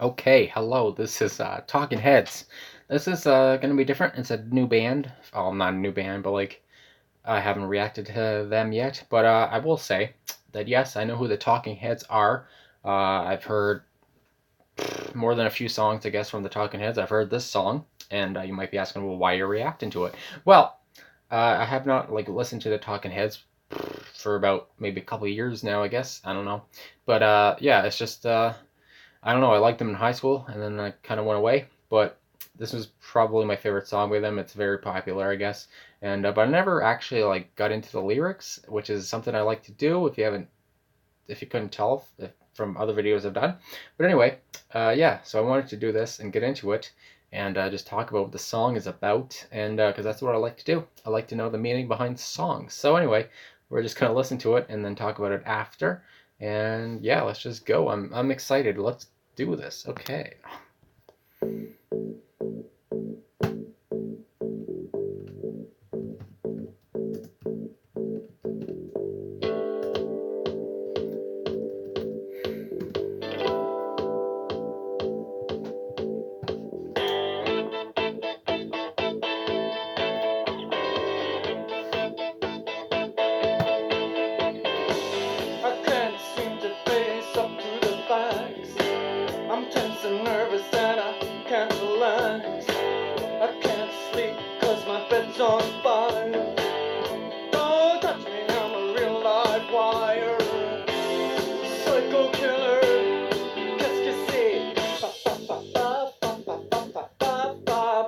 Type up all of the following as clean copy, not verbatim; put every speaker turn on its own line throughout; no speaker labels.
Okay, hello. This is Talking Heads. This is gonna be different. It's a new band. Oh, not a new band, but like I haven't reacted to them yet. But I will say that yes, I know who the Talking Heads are. I've heard more than a few songs, I guess, from the Talking Heads. I've heard this song, and you might be asking, well, why you're reacting to it? Well, I have not like listened to the Talking Heads for about maybe a couple of years now. I guess I don't know, but yeah, it's just I don't know. I liked them in high school, and then I kind of went away. But this was probably my favorite song by them. It's very popular, I guess. And but I never actually like got into the lyrics, which is something I like to do. If you couldn't tell from other videos I've done. But anyway, yeah. So I wanted to do this and get into it, and just talk about what the song is about, and because that's what I like to do. I like to know the meaning behind songs. So anyway, we're just gonna listen to it and then talk about it after. And yeah, let's just go. I'm excited. Let's do this. Okay.
I can't seem to face up to the facts. I'm tense and nervous and I can't relax. I can't sleep cause my bed's on fire. Don't touch me, I'm a real live wire. Psycho killer, qu'est-ce que c'est?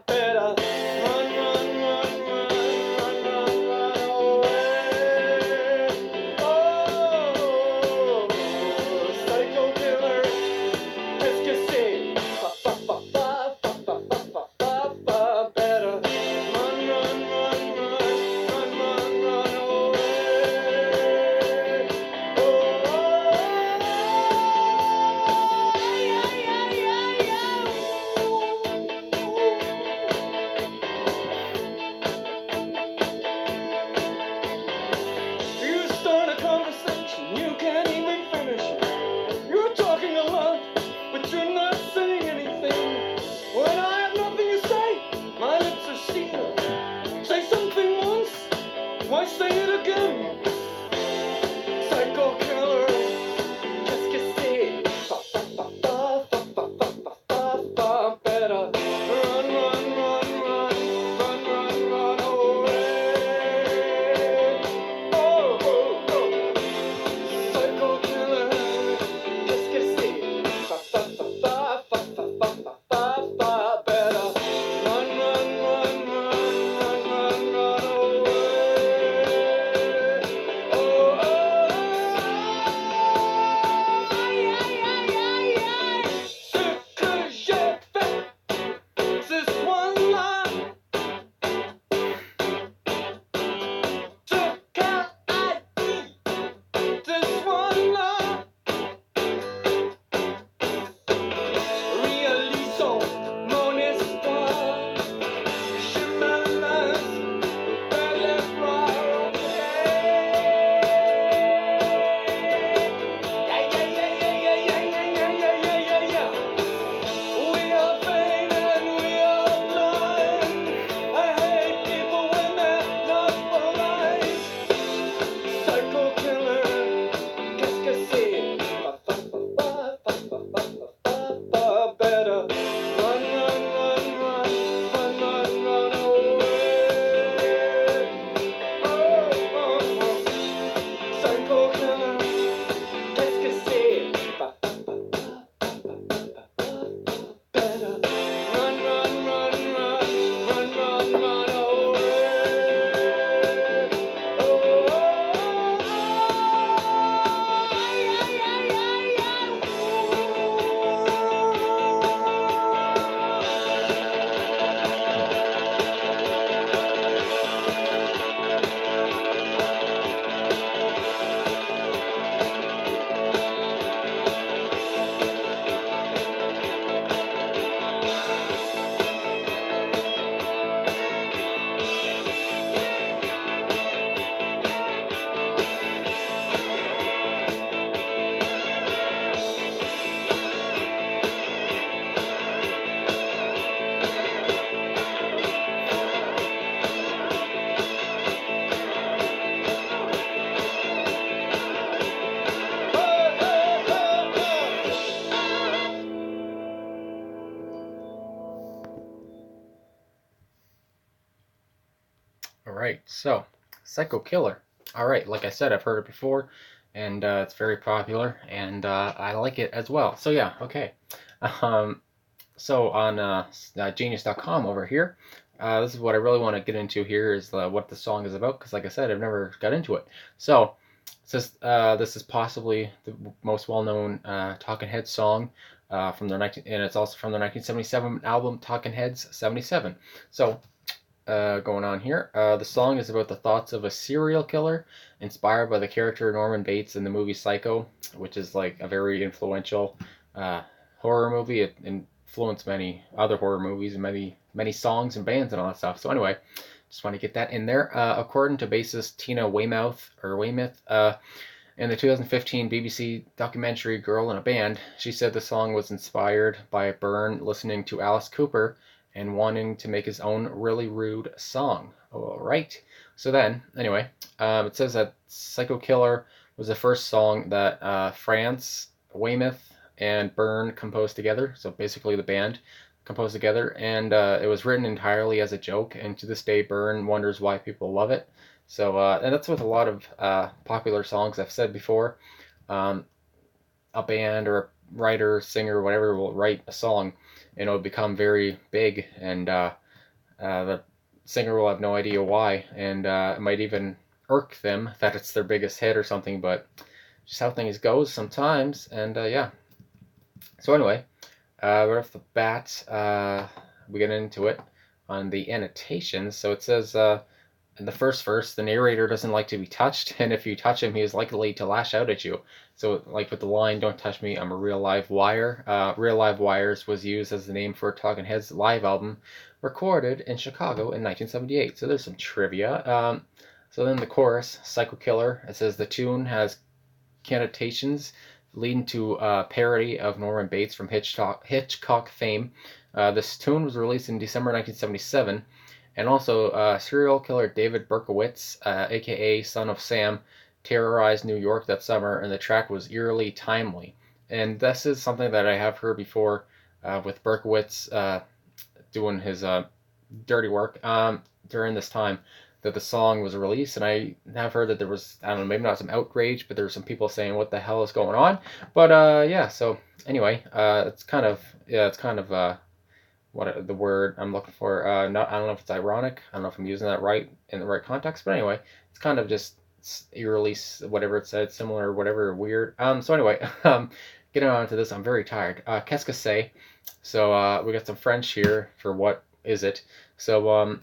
Better run, run, run, run, run, run, run away. Oh, psycho killer, qu'est-ce que c'est? Better run, run, run,
right, so Psycho Killer. All right, like I said, I've heard it before, and it's very popular, and I like it as well. So yeah, okay. Um, so on Genius.com over here, this is what I really want to get into here is what the song is about, because like I said, I've never got into it. So it says this is possibly the most well-known Talking Heads song from their and it's also from their 1977 album Talking Heads '77. So going on here. The song is about the thoughts of a serial killer inspired by the character Norman Bates in the movie Psycho, which is like a very influential uh, horror movie. It influenced many other horror movies and many songs and bands and all that stuff. So anyway, just want to get that in there. According to bassist Tina Weymouth, in the 2015 BBC documentary Girl in a Band, she said the song was inspired by Byrne listening to Alice Cooper and wanting to make his own really rude song. All right. So then, anyway, it says that Psycho Killer was the first song that France, Weymouth, and Byrne composed together. So basically, the band composed together, and it was written entirely as a joke. And to this day, Byrne wonders why people love it. So, and that's with a lot of popular songs. I've said before, um, a band or a writer, singer, whatever will write a song, and it'll become very big, and the singer will have no idea why, and it might even irk them that it's their biggest hit or something. But just how things goes sometimes, and yeah. So anyway, right off the bat, we get into it on the annotations. So it says. In the first verse, the narrator doesn't like to be touched, and if you touch him, he is likely to lash out at you. So, like with the line, "Don't touch me, I'm a real live wire." Real Live Wires was used as the name for Talking Heads' live album, recorded in Chicago in 1978. So there's some trivia. So then the chorus, "Psycho Killer," it says the tune has connotations leading to a parody of Norman Bates from Hitchcock fame. This tune was released in December 1977. And also, serial killer David Berkowitz, aka Son of Sam, terrorized New York that summer, and the track was eerily timely. And this is something that I have heard before with Berkowitz doing his dirty work during this time that the song was released. And I have heard that there was, I don't know, maybe not some outrage, but there were some people saying, what the hell is going on? But yeah, so anyway, it's kind of, yeah, it's kind of, what the word I'm looking for. Not I don't know if it's ironic. I don't know if I'm using that right in the right context. But anyway, it's kind of just eerily whatever it said, similar, whatever, weird. So anyway, getting on to this, I'm very tired. Qu'est-ce que c'est? So we got some French here for what is it? So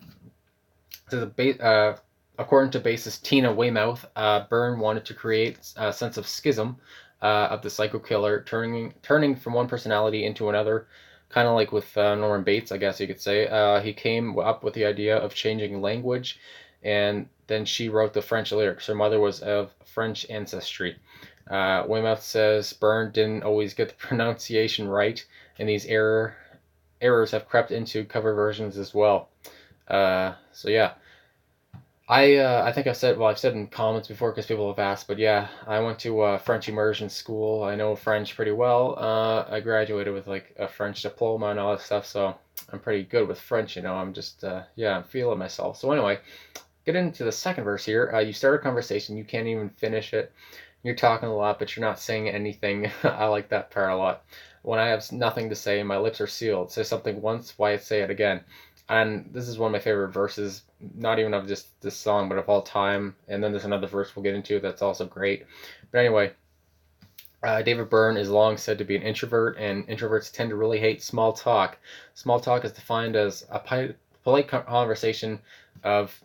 according to bassist Tina Weymouth, Byrne wanted to create a sense of schism of the psycho killer, turning from one personality into another, kind of like with Norman Bates, I guess you could say. He came up with the idea of changing language, and then she wrote the French lyrics. Her mother was of French ancestry. Weymouth says Byrne didn't always get the pronunciation right, and these errors have crept into cover versions as well. So yeah, I think I've said in comments before because people have asked, but yeah, I went to French immersion school. I know French pretty well. I graduated with like a French diploma and all that stuff, so I'm pretty good with French. I'm just yeah, I'm feeling myself. So anyway, get into the second verse here. You start a conversation, you can't even finish it. You're talking a lot, but you're not saying anything. I like that part a lot. When I have nothing to say, my lips are sealed. Say something once, why say it again? And this is one of my favorite verses, not even of just this song, but of all time. And then there's another verse we'll get into that's also great. But anyway, David Byrne is long said to be an introvert, and introverts tend to really hate small talk. Small talk is defined as a polite conversation of,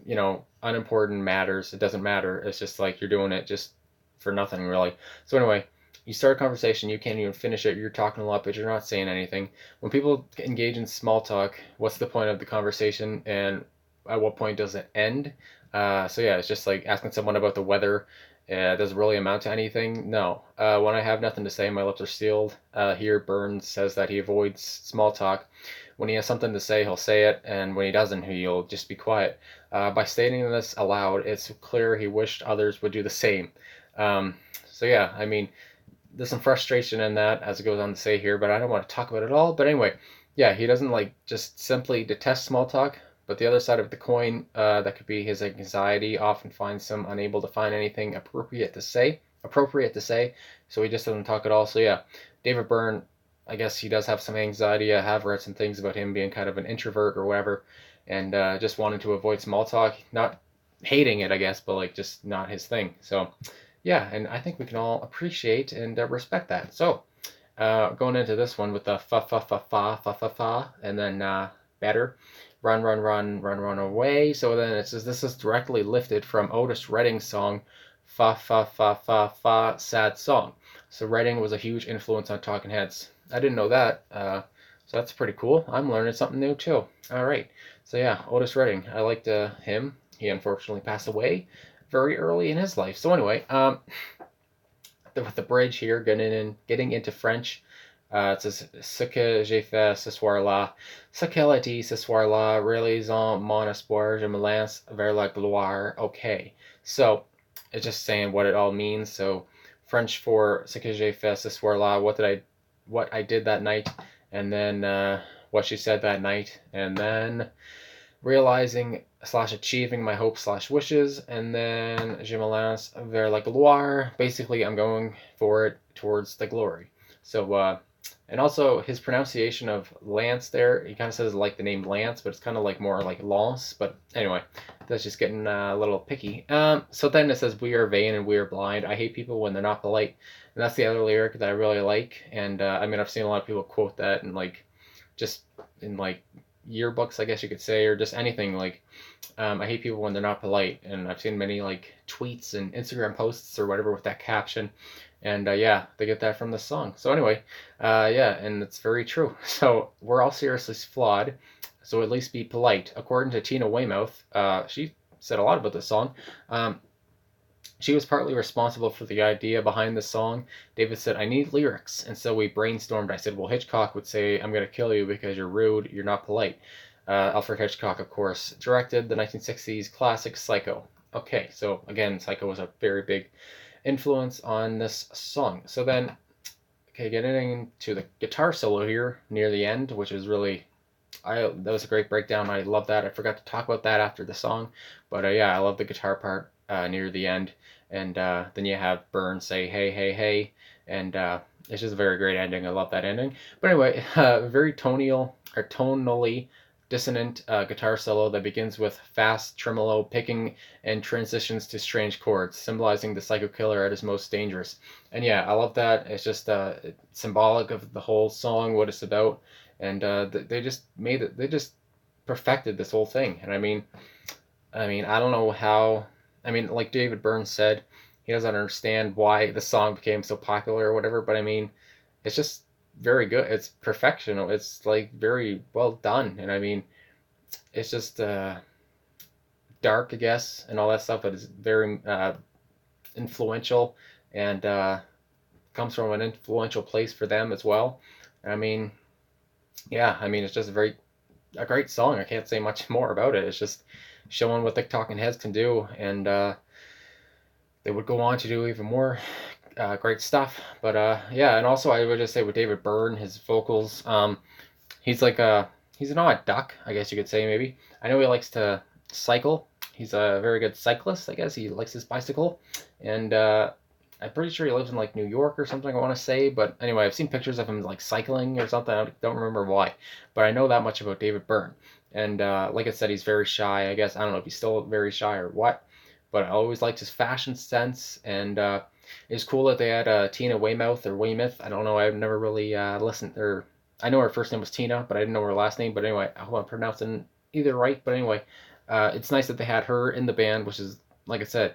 unimportant matters. It doesn't matter. It's just like you're doing it just for nothing, really. So anyway, you start a conversation, you can't even finish it, you're talking a lot, but you're not saying anything. When people engage in small talk, what's the point of the conversation, and at what point does it end? So yeah, it's just like asking someone about the weather. Does it really amount to anything? No. When I have nothing to say, my lips are sealed. Here, Burns says that he avoids small talk. When he has something to say, he'll say it, and when he doesn't, he'll just be quiet. By stating this aloud, it's clear he wished others would do the same. So yeah, I mean, there's some frustration in that as it goes on to say here, but I don't want to talk about it all. But anyway, yeah, he doesn't like just simply detest small talk, But the other side of the coin, that could be his anxiety. Often finds him unable to find anything appropriate to say. So he just doesn't talk at all. So yeah, David Byrne, I guess he does have some anxiety. I have read some things about him being kind of an introvert or whatever, and just wanting to avoid small talk. Not hating it, I guess, but like just not his thing. So yeah, and I think we can all appreciate and respect that. So going into this one with the fa fa fa fa fa fa fa, and then better, run run run run run away. So then it says this is directly lifted from Otis Redding's song fa fa fa fa fa sad song. So Redding was a huge influence on Talking Heads. I didn't know that. So that's pretty cool. I'm learning something new too. All right. So yeah, Otis Redding. I liked him. He unfortunately passed away very early in his life. So anyway, with the bridge here, getting into French. It says ce que j'ai fait ce soir-là, ce qu'elle a dit ce soir-là, réalisant mon espoir, je me lance vers la gloire. Okay, so it's just saying what it all means. So French for ce que j'ai fait ce soir-là, what I did that night, and then what she said that night, and then realizing slash achieving my hopes slash wishes, and then je me lance vers la gloire. Basically, I'm going for it towards the glory. So, and also his pronunciation of Lance there, he kind of says like the name Lance, but it's kind of like more like Lance. But anyway, that's just getting a little picky. So then it says, we are vain and we are blind. I hate people when they're not polite. And that's the other lyric that I really like. And I mean, I've seen a lot of people quote that and like just in like yearbooks, I guess you could say, or just anything like I hate people when they're not polite, and I've seen many like tweets and Instagram posts or whatever with that caption, and yeah, they get that from the song. So anyway, yeah, and it's very true. So we're all seriously flawed, so at least be polite. According to Tina Weymouth, she said a lot about this song. She was partly responsible for the idea behind the song. David said, I need lyrics. And so we brainstormed. I said, well, Hitchcock would say, I'm going to kill you because you're rude, you're not polite. Alfred Hitchcock, of course, directed the 1960s classic Psycho. Okay, so again, Psycho was a very big influence on this song. So then, okay, getting into the guitar solo here near the end, which is really, that was a great breakdown. I love that. I forgot to talk about that after the song, but yeah, I love the guitar part near the end. And then you have Byrne say, hey, hey, hey, and it's just a very great ending. I love that ending. But anyway, very tonally dissonant guitar solo that begins with fast tremolo picking and transitions to strange chords, symbolizing the psycho killer at his most dangerous. And yeah, I love that. It's just symbolic of the whole song, what it's about, and they just made it. They just perfected this whole thing. And I mean, I don't know how. I mean, like David Byrne said, he doesn't understand why the song became so popular or whatever. But I mean, it's just very good. It's perfection. It's like very well done. And I mean, it's just dark, I guess, and all that stuff. But it's very influential and comes from an influential place for them as well. And I mean, yeah, I mean, it's just a great song. I can't say much more about it. It's just showing what the Talking Heads can do, and they would go on to do even more great stuff. But yeah, and also I would just say with David Byrne, his vocals, he's like he's an odd duck, I guess you could say maybe. I know he likes to cycle. He's a very good cyclist, I guess. He likes his bicycle, and I'm pretty sure he lives in like New York or something, I want to say. But anyway, I've seen pictures of him like cycling or something. I don't remember why, but I know that much about David Byrne. And like I said, he's very shy. I guess I don't know if he's still very shy or what, but I always liked his fashion sense. And it's cool that they had Tina Weymouth or Weymouth. I don't know. I've never really listened. Or I know her first name was Tina, but I didn't know her last name. But anyway, I hope I'm pronouncing either right. But anyway, it's nice that they had her in the band, which is like I said.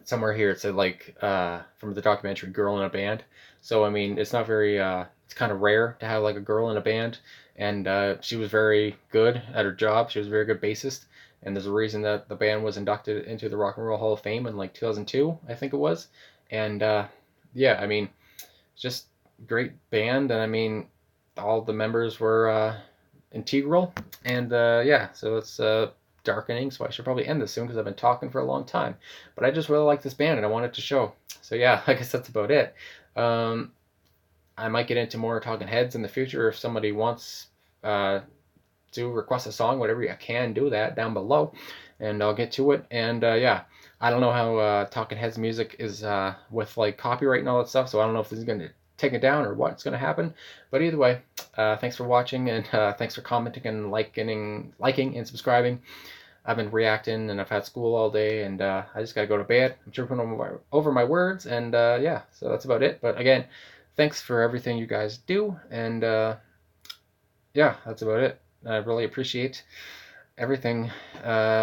Somewhere here it said like from the documentary "Girl in a Band." So I mean, it's not very. It's kind of rare to have like a girl in a band, and she was very good at her job. She was a very good bassist, and there's a reason that the band was inducted into the Rock and Roll Hall of Fame in like 2002, I think it was. And yeah, I mean, just great band, and I mean, all the members were integral, and yeah, so it's darkening, so I should probably end this soon because I've been talking for a long time. But I just really like this band and I wanted to show. So yeah, I guess that's about it. I might get into more Talking Heads in the future if somebody wants to request a song, whatever, you can do that down below, and I'll get to it. And yeah, I don't know how Talking Heads music is with like copyright and all that stuff, so I don't know if this is gonna take it down or what's gonna happen. But either way, thanks for watching, and thanks for commenting and liking and subscribing. I've been reacting, and I've had school all day, and I just gotta go to bed. I'm tripping over my words, and yeah, so that's about it. But again, thanks for everything you guys do, and yeah, that's about it. I really appreciate everything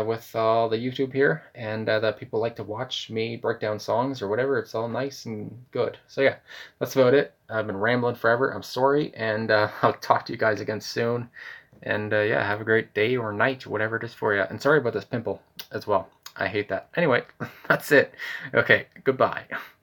with all the YouTube here, and that people like to watch me break down songs or whatever. It's all nice and good. So yeah, that's about it. I've been rambling forever. I'm sorry, and I'll talk to you guys again soon. And yeah, have a great day or night, whatever it is for you. And sorry about this pimple as well. I hate that. Anyway, that's it. Okay, goodbye.